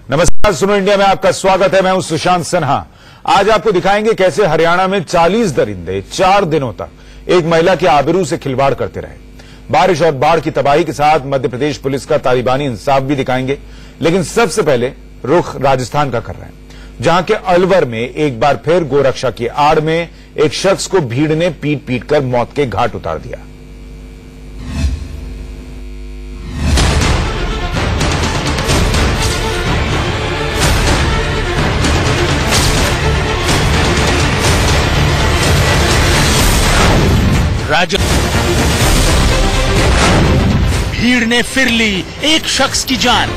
नमस्कार, सुनो इंडिया में आपका स्वागत है। मैं हूं सुशांत सिन्हा। आज आपको दिखाएंगे कैसे हरियाणा में 40 दरिंदे 4 दिनों तक एक महिला के आबरू से खिलवाड़ करते रहे। बारिश और बाढ़ की तबाही के साथ मध्य प्रदेश पुलिस का तालिबानी इंसाफ भी दिखाएंगे, लेकिन सबसे पहले रुख राजस्थान का कर रहे हैं, जहां के अलवर में एक बार फिर गोरक्षा की आड़ में एक शख्स को भीड़ ने पीट पीट कर मौत के घाट उतार दिया। भीड़ ने फिर ली एक शख्स की जान।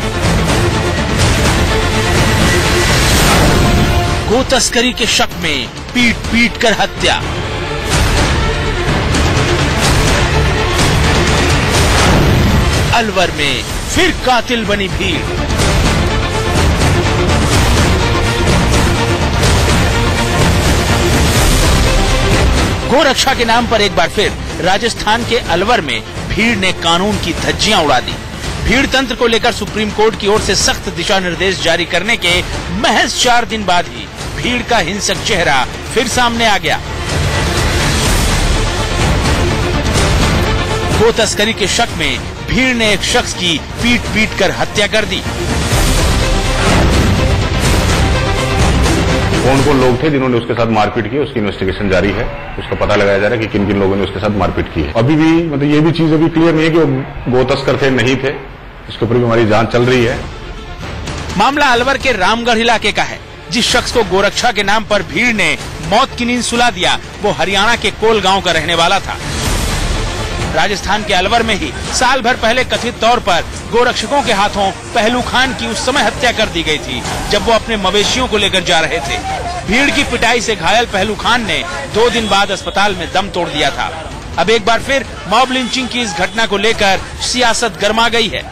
गो तस्करी के शक में पीट पीट कर हत्या। अलवर में फिर कातिल बनी भीड़। गोरक्षा के नाम पर एक बार फिर राजस्थान के अलवर में भीड़ ने कानून की धज्जियां उड़ा दी। भीड़ तंत्र को लेकर सुप्रीम कोर्ट की ओर से सख्त दिशा निर्देश जारी करने के महज 4 दिन बाद ही भीड़ का हिंसक चेहरा फिर सामने आ गया। गो तस्करी के शक में भीड़ ने एक शख्स की पीट पीट कर हत्या कर दी। कौन कौन लोग थे जिन्होंने उसके साथ मारपीट की, उसकी इन्वेस्टिगेशन जारी है। उसका पता लगाया जा रहा है कि किन किन लोगों ने उसके साथ मारपीट की है। अभी भी मतलब ये भी चीज अभी क्लियर नहीं है कि वो गो तस्कर थे नहीं थे। इसके ऊपर भी हमारी जांच चल रही है। मामला अलवर के रामगढ़ इलाके का है। जिस शख्स को गोरक्षा के नाम पर भीड़ ने मौत की नींद सुला दिया, वो हरियाणा के कोल गांव का रहने वाला था। राजस्थान के अलवर में ही साल भर पहले कथित तौर पर गोरक्षकों के हाथों पहलू खान की उस समय हत्या कर दी गई थी, जब वो अपने मवेशियों को लेकर जा रहे थे। भीड़ की पिटाई से घायल पहलू खान ने 2 दिन बाद अस्पताल में दम तोड़ दिया था। अब एक बार फिर मॉब लिंचिंग की इस घटना को लेकर सियासत गर्मा गई है।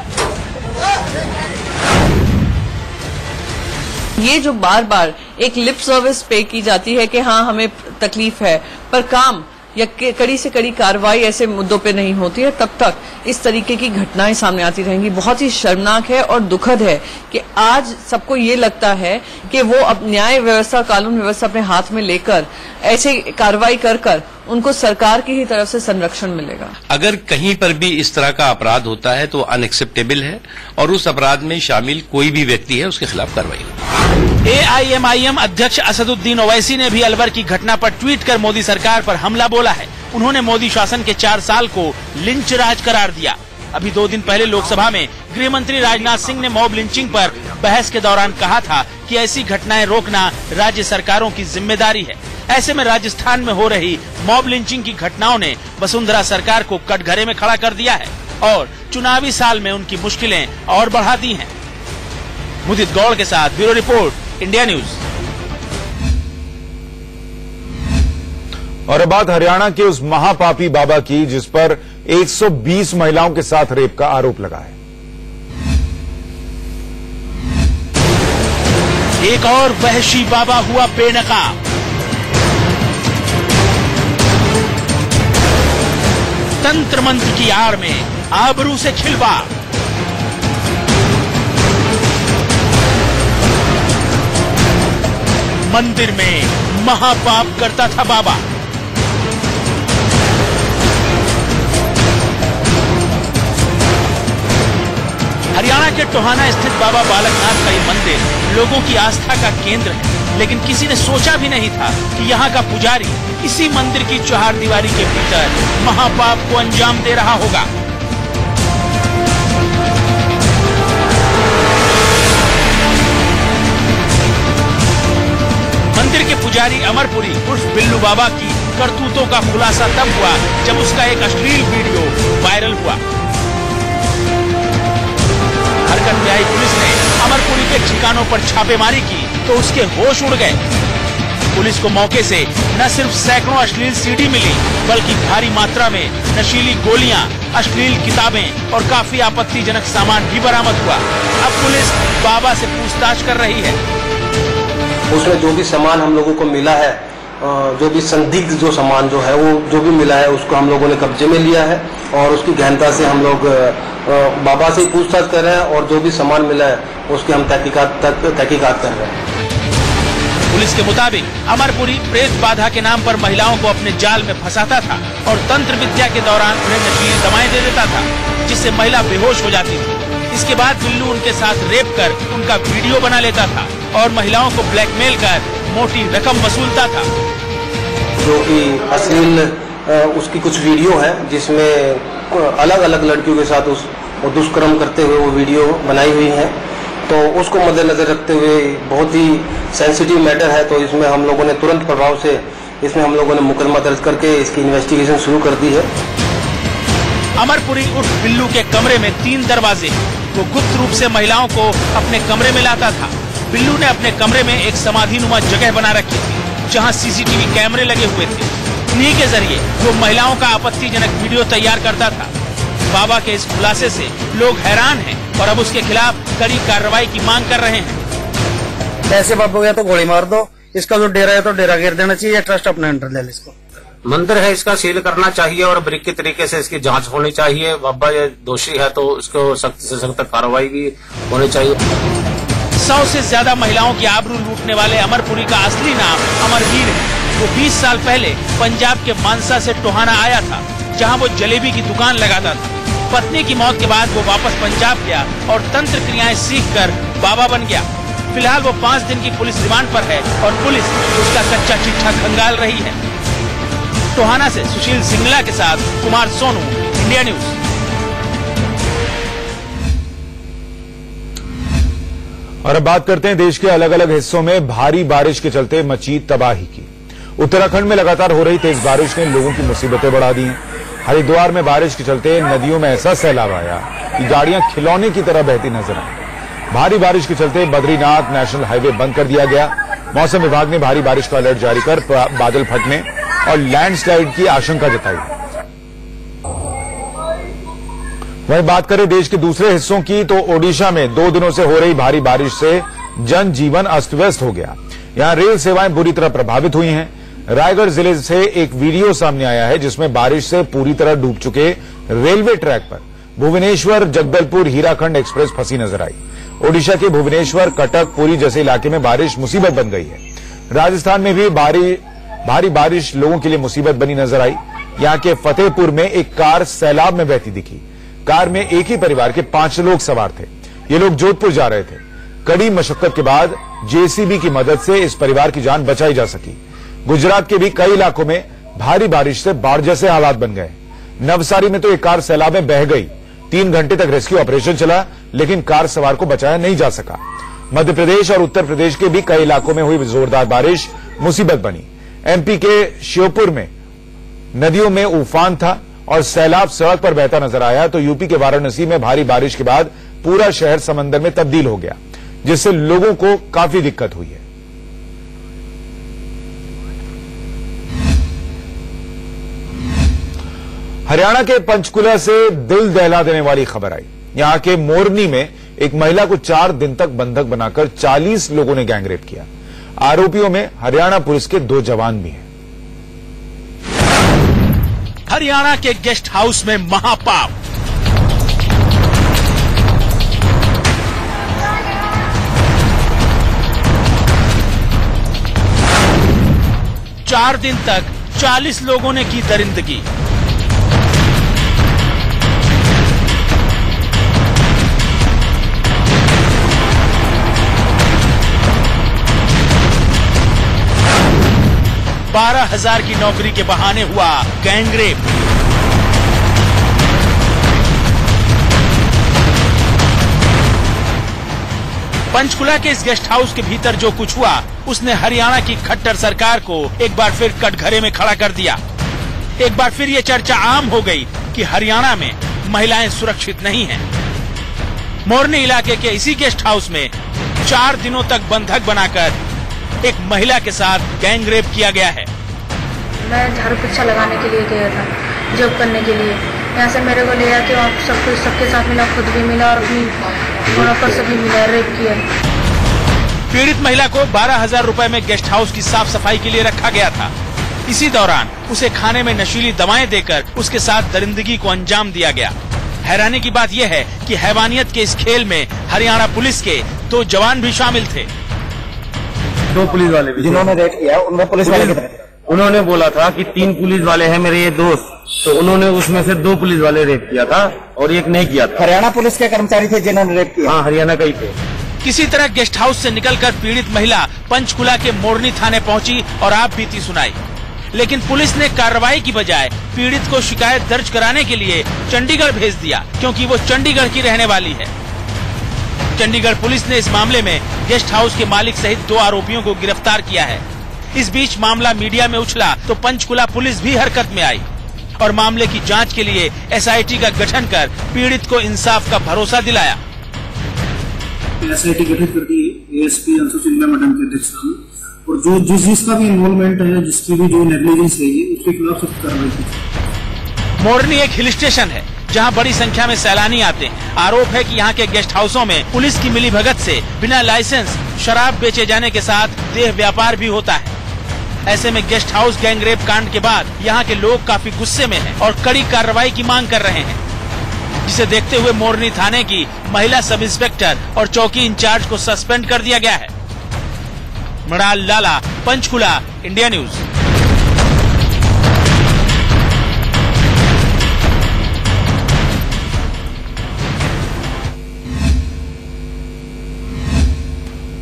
ये जो बार बार एक लिप सर्विस पे की जाती है कि हाँ हमें तकलीफ है, पर काम या कड़ी से कड़ी कार्रवाई ऐसे मुद्दों पे नहीं होती है, तब तक इस तरीके की घटनाएं सामने आती रहेंगी। बहुत ही शर्मनाक है और दुखद है कि आज सबको ये लगता है कि वो अब न्याय व्यवस्था, कानून व्यवस्था अपने हाथ में लेकर ऐसे कार्रवाई कर उनको सरकार की ही तरफ से संरक्षण मिलेगा। अगर कहीं पर भी इस तरह का अपराध होता है तो अनएक्सेप्टेबल है और उस अपराध में शामिल कोई भी व्यक्ति है उसके खिलाफ कार्रवाई होगी। AIMIM अध्यक्ष असदुद्दीन ओवैसी ने भी अलवर की घटना पर ट्वीट कर मोदी सरकार पर हमला बोला है। उन्होंने मोदी शासन के 4 साल को लिंच राज करार दिया। अभी 2 दिन पहले लोकसभा में गृह मंत्री राजनाथ सिंह ने मॉब लिंचिंग पर बहस के दौरान कहा था कि ऐसी घटनाएं रोकना राज्य सरकारों की जिम्मेदारी है। ऐसे में राजस्थान में हो रही मॉब लिंचिंग की घटनाओं ने वसुंधरा सरकार को कटघरे में खड़ा कर दिया है और चुनावी साल में उनकी मुश्किलें और बढ़ा दी हैं। मुदित गौड़ के साथ ब्यूरो रिपोर्ट, इंडिया न्यूज। और अब बात हरियाणा के उस महापापी बाबा की जिस पर 120 महिलाओं के साथ रेप का आरोप लगा है। एक और वहशी बाबा हुआ बेनकाब। तंत्र मंत्र की आड़ में आबरू से खिलवाड़। मंदिर में महापाप करता था बाबा। हरियाणा के टोहाना स्थित बाबा बालकनाथ का ये मंदिर लोगों की आस्था का केंद्र है, लेकिन किसी ने सोचा भी नहीं था कि यहाँ का पुजारी इसी मंदिर की चहारदीवारी के भीतर महापाप को अंजाम दे रहा होगा। मंदिर के पुजारी अमरपुरी उर्फ बिल्लू बाबा की करतूतों का खुलासा तब हुआ जब उसका एक अश्लील वीडियो वायरल हुआ। हरकत में आई पुलिस ने अमरपुरी के ठिकानों पर छापेमारी की तो उसके होश उड़ गए। पुलिस को मौके से न सिर्फ सैकड़ों अश्लील सीडी मिली, बल्कि भारी मात्रा में नशीली गोलियां, अश्लील किताबें और काफी आपत्तिजनक सामान भी बरामद हुआ। अब पुलिस बाबा से पूछताछ कर रही है। उसमें जो भी सामान हम लोगों को मिला है, जो भी संदिग्ध जो सामान जो है वो जो भी मिला है उसको हम लोगों ने कब्जे में लिया है और उसकी गहनता से हम लोग बाबा से पूछताछ कर रहे हैं और जो भी सामान मिला है उसकी हम तहकीकात कर रहे हैं। पुलिस के मुताबिक अमरपुरी प्रेत बाधा के नाम पर महिलाओं को अपने जाल में फंसाता था और तंत्र विद्या के दौरान उन्हें नशीली दवाएं दे देता था, जिससे महिला बेहोश हो जाती थी। इसके बाद बिल्लू उनके साथ रेप कर उनका वीडियो बना लेता था और महिलाओं को ब्लैकमेल कर मोटी रकम वसूलता था। जो कि अश्लील उसकी कुछ वीडियो है जिसमें अलग अलग लड़कियों के साथ वो दुष्कर्म करते हुए वो वीडियो बनाई हुई है, तो उसको मद्देनजर रखते हुए बहुत ही सेंसिटिव मैटर है, तो इसमें हम लोगों ने तुरंत प्रभाव से हम लोगों ने मुकदमा दर्ज करके इसकी इन्वेस्टिगेशन शुरू कर दी है। अमरपुरी उर्फ बिल्लू के कमरे में 3 दरवाजे, वो गुप्त रूप से महिलाओं को अपने कमरे में लाता था। बिल्लू ने अपने कमरे में एक समाधिनुमा जगह बना रखी थी जहां सीसीटीवी कैमरे लगे हुए थे। इन्हीं के जरिए वो महिलाओं का आपत्तिजनक वीडियो तैयार करता था। बाबा के इस खुलासे से लोग हैरान हैं और अब उसके खिलाफ कड़ी कार्रवाई की मांग कर रहे हैं। ऐसे बाबू या तो गोली मार दो, इसका जो डेरा है तो डेरा गिर देना चाहिए, ट्रस्ट अपने अंडर ले ले इसको। मंदिर है, इसका सील करना चाहिए और बारीकी तरीके से इसकी जांच होनी चाहिए। बाबा ये दोषी है तो इसको सख्त से सख्त कार्रवाई भी होनी चाहिए। 100 से ज्यादा महिलाओं की आबरू लूटने वाले अमरपुरी का असली नाम अमरवीर है। वो 20 साल पहले पंजाब के मानसा से टोहाना आया था, जहां वो जलेबी की दुकान लगाता था। पत्नी की मौत के बाद वो वापस पंजाब गया और तंत्र क्रियाएं सीखकर बाबा बन गया। फिलहाल वो 5 दिन की पुलिस रिमांड पर है और पुलिस उसका कच्चा चिट्ठा खंगाल रही है। टोहाना से सुशील सिंगला के साथ कुमार सोनू, इंडिया न्यूज। और अब बात करते हैं देश के अलग अलग हिस्सों में भारी बारिश के चलते मची तबाही की। उत्तराखंड में लगातार हो रही तेज बारिश ने लोगों की मुसीबतें बढ़ा दी हैं। हरिद्वार में बारिश के चलते नदियों में ऐसा सैलाब आया कि गाड़ियां खिलौने की तरह बहती नजर आई। भारी बारिश के चलते बद्रीनाथ नेशनल हाईवे बंद कर दिया गया। मौसम विभाग ने भारी बारिश का अलर्ट जारी कर बादल फटने और लैंडस्लाइड की आशंका जताई। वहीं बात करें देश के दूसरे हिस्सों की, तो ओडिशा में 2 दिनों से हो रही भारी बारिश से जनजीवन अस्त व्यस्त हो गया। यहां रेल सेवाएं बुरी तरह प्रभावित हुई हैं। रायगढ़ जिले से एक वीडियो सामने आया है जिसमें बारिश से पूरी तरह डूब चुके रेलवे ट्रैक पर भुवनेश्वर जगदलपुर हीराखंड एक्सप्रेस फंसी नजर आई। ओडिशा के भुवनेश्वर, कटक, पुरी जैसे इलाके में बारिश मुसीबत बन गई है। राजस्थान में भी भारी बारिश लोगों के लिए मुसीबत बनी नजर आई। यहां के फतेहपुर में एक कार सैलाब में बहती दिखी। कार में एक ही परिवार के 5 लोग सवार थे। ये लोग जोधपुर जा रहे थे। कड़ी मशक्कत के बाद जेसीबी की मदद से इस परिवार की जान बचाई जा सकी। गुजरात के भी कई इलाकों में भारी बारिश से बाढ़ जैसे हालात बन गए। नवसारी में तो एक कार सैलाब में बह गई। 3 घंटे तक रेस्क्यू ऑपरेशन चला, लेकिन कार सवार को बचाया नहीं जा सका। मध्य प्रदेश और उत्तर प्रदेश के भी कई इलाकों में हुई जोरदार बारिश मुसीबत बनी। एमपी के श्योपुर में नदियों में उफान था और सैलाब सड़क पर बहता नजर आया, तो यूपी के वाराणसी में भारी बारिश के बाद पूरा शहर समंदर में तब्दील हो गया, जिससे लोगों को काफी दिक्कत हुई है। हरियाणा के पंचकुला से दिल दहला देने वाली खबर आई। यहां के मोरनी में एक महिला को 4 दिन तक बंधक बनाकर 40 लोगों ने गैंगरेप किया। आरोपियों में हरियाणा पुलिस के 2 जवान भी हैं। हरियाणा के गेस्ट हाउस में महापाप। चार दिन तक 40 लोगों ने की दरिंदगी। $12,000 की नौकरी के बहाने हुआ गैंगरेप। पंचकुला के इस गेस्ट हाउस के भीतर जो कुछ हुआ, उसने हरियाणा की खट्टर सरकार को एक बार फिर कटघरे में खड़ा कर दिया। एक बार फिर ये चर्चा आम हो गई कि हरियाणा में महिलाएं सुरक्षित नहीं हैं। मोरनी इलाके के इसी गेस्ट हाउस में 4 दिनों तक बंधक बनाकर एक महिला के साथ गैंगरेप किया गया है। मैं झाड़ू पोछा लगाने के लिए गया था, जॉब करने के लिए। यहाँ से मेरे को ले आके और सबके साथ मिला, खुद भी मिला और अपनी पर से भी मिला, रेप किया। पीड़ित महिला को 12,000 रुपए में गेस्ट हाउस की साफ सफाई के लिए रखा गया था। इसी दौरान उसे खाने में नशीली दवाएं देकर उसके साथ दरिंदगी को अंजाम दिया गया। हैरानी की बात यह है कि हैवानियत के इस खेल में हरियाणा पुलिस के 2 जवान भी शामिल थे। 2 पुलिस वाले भी जिन्होंने रेड किया उनमें पुलिस वाले कितने थे? उन्होंने बोला था कि 3 पुलिस वाले हैं मेरे ये दोस्त, तो उन्होंने उसमें से 2 पुलिस वाले रेप किया था और एक नहीं किया था। हरियाणा पुलिस के कर्मचारी थे जिन्होंने रेप किया? हाँ, हरियाणा का ही थे। किसी तरह गेस्ट हाउस से निकलकर पीड़ित महिला पंचकुला के मोरनी थाने पहुंची और आप बीती सुनाई, लेकिन पुलिस ने कार्रवाई की बजाय पीड़ित को शिकायत दर्ज कराने के लिए चंडीगढ़ भेज दिया, क्योंकि वो चंडीगढ़ की रहने वाली है। चंडीगढ़ पुलिस ने इस मामले में गेस्ट हाउस के मालिक सहित 2 आरोपियों को गिरफ्तार किया है। इस बीच मामला मीडिया में उछला तो पंचकुला पुलिस भी हरकत में आई और मामले की जांच के लिए SIT का गठन कर पीड़ित को इंसाफ का भरोसा दिलाया। SIT गठित कर दी ASP अंशु सिंगला मैडम की अध्यक्षता में, और जो जिसका भी इन्वॉल्वमेंट है, जिसकी भी जो नेग्लिजेंस रही है, उसके खिलाफ सख्त कार्रवाई की। मोरनी एक हिल स्टेशन है जहां बड़ी संख्या में सैलानी आते हैं। आरोप है कि यहां के गेस्ट हाउसों में पुलिस की मिलीभगत से बिना लाइसेंस शराब बेचे जाने के साथ देह व्यापार भी होता है। ऐसे में गेस्ट हाउस गैंगरेप कांड के बाद यहां के लोग काफी गुस्से में हैं और कड़ी कार्रवाई की मांग कर रहे हैं, जिसे देखते हुए मोरनी थाने की महिला सब इंस्पेक्टर और चौकी इंचार्ज को सस्पेंड कर दिया गया है। मृणाल लाला, पंचकुला, इंडिया न्यूज।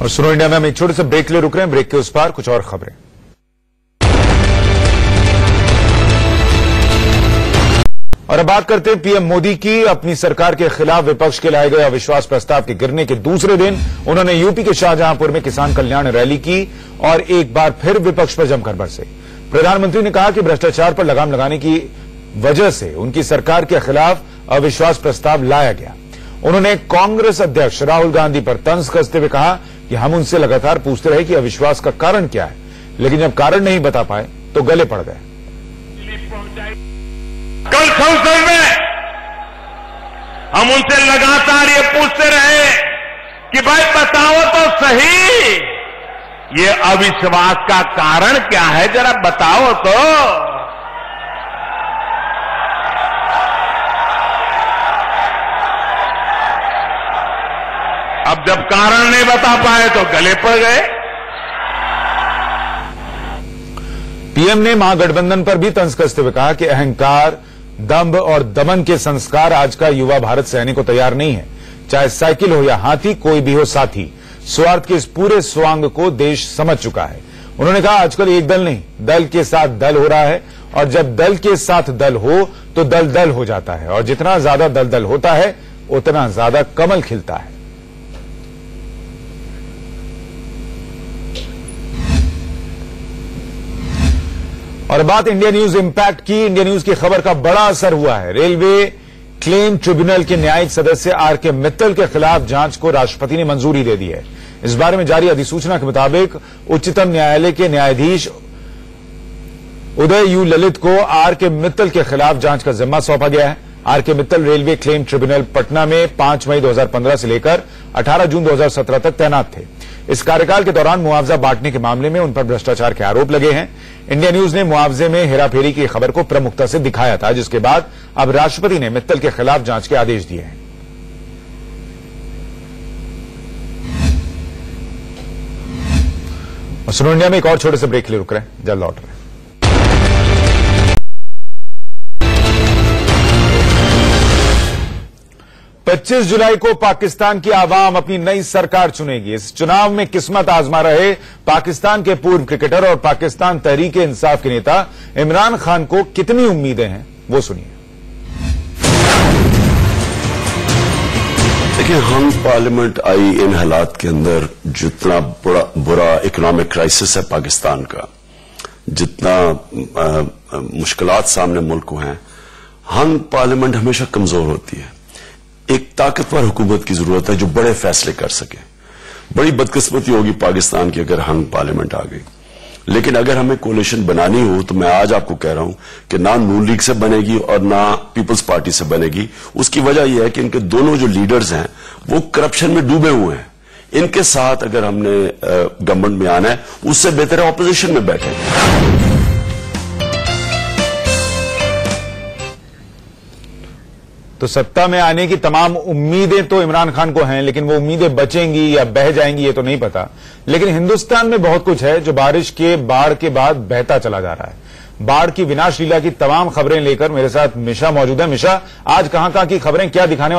और सुनो इंडिया में हम एक छोटे से ब्रेक ले रुक रहे हैं। ब्रेक के उस पार कुछ और खबरें। और अब बात करते हैं पीएम मोदी की। अपनी सरकार के खिलाफ विपक्ष के लाए गए अविश्वास प्रस्ताव के गिरने के दूसरे दिन उन्होंने यूपी के शाहजहांपुर में किसान कल्याण रैली की और एक बार फिर विपक्ष पर जमकर बरसे। प्रधानमंत्री ने कहा कि भ्रष्टाचार पर लगाम लगाने की वजह से उनकी सरकार के खिलाफ अविश्वास प्रस्ताव लाया गया। उन्होंने कांग्रेस अध्यक्ष राहुल गांधी पर तंज कसते हुए कहा कि हम उनसे लगातार पूछते रहे कि अविश्वास का कारण क्या है, लेकिन जब कारण नहीं बता पाए तो गले पड़ गए। कल संसद में हम उनसे लगातार ये पूछते रहे कि भाई बताओ तो सही, ये अविश्वास का कारण क्या है, जरा बताओ तो। अब जब कारण नहीं बता पाए तो गले पड़ गए। पीएम ने महागठबंधन पर भी तंज कसते हुए कहा कि अहंकार, दंभ और दमन के संस्कार आज का युवा भारत सहने को तैयार नहीं है। चाहे साइकिल हो या हाथी, कोई भी हो साथी। स्वार्थ के इस पूरे स्वांग को देश समझ चुका है। उन्होंने कहा आजकल एक दल नहीं, दल के साथ दल हो रहा है, और जब दल के साथ दल हो तो दल दल हो जाता है, और जितना ज्यादा दल दल होता है उतना ज्यादा कमल खिलता है। और बात इंडिया न्यूज इंपैक्ट की। इंडिया न्यूज की खबर का बड़ा असर हुआ है। रेलवे क्लेम ट्रिब्यूनल के न्यायिक सदस्य आर.के. मित्तल के खिलाफ जांच को राष्ट्रपति ने मंजूरी दे दी है। इस बारे में जारी अधिसूचना के मुताबिक उच्चतम न्यायालय के न्यायाधीश उदय यू ललित को आर.के. मित्तल के खिलाफ जांच का जिम्मा सौंपा गया है। R K. Mittal railway claim tribunal Patna में 5 मई 2015 से लेकर 18 जून 2017 तक तैनात थे। इस कार्यकाल के दौरान मुआवजा बांटने के मामले में उन पर भ्रष्टाचार के आरोप लगे हैं। इंडिया न्यूज ने मुआवजे में हेराफेरी की खबर को प्रमुखता से दिखाया था, जिसके बाद अब राष्ट्रपति ने मित्तल के खिलाफ जांच के आदेश दिए हैं। और सुनो इंडिया में एक और छोटे से ब्रेक के लिए रुक रहे हैं, जल्द लौट रहे हैं। पच्चीस जुलाई को पाकिस्तान की आवाम अपनी नई सरकार चुनेगी। इस चुनाव में किस्मत आजमा रहे पाकिस्तान के पूर्व क्रिकेटर और पाकिस्तान तहरीक-ए-इंसाफ के नेता इमरान खान को कितनी उम्मीदें हैं, वो सुनिए। देखिए, हम पार्लियामेंट आई इन हालात के अंदर, जितना बुरा इकोनॉमिक क्राइसिस है पाकिस्तान का, जितना मुश्किलात सामने मुल्क को हैं, हम पार्लियामेंट हमेशा कमजोर होती है। एक ताकतवर हुकूमत की जरूरत है जो बड़े फैसले कर सके। बड़ी बदकिस्मती होगी पाकिस्तान की अगर हंग पार्लियामेंट आ गई। लेकिन अगर हमें कोलिशन बनानी हो तो मैं आज आपको कह रहा हूं कि ना नून लीग से बनेगी और ना पीपल्स पार्टी से बनेगी। उसकी वजह यह है कि इनके दोनों जो लीडर्स हैं वो करप्शन में डूबे हुए हैं। इनके साथ अगर हमने गवर्नमेंट में आना है, उससे बेहतर है ऑपोजिशन में बैठे। तो सत्ता में आने की तमाम उम्मीदें तो इमरान खान को हैं, लेकिन वो उम्मीदें बचेंगी या बह जाएंगी ये तो नहीं पता। लेकिन हिंदुस्तान में बहुत कुछ है जो बारिश के बाढ़ के बाद बहता चला जा रहा है। बाढ़ की विनाश लीला की तमाम खबरें लेकर मेरे साथ मिशा मौजूद है। मिशा, आज कहां की खबरें क्या दिखाने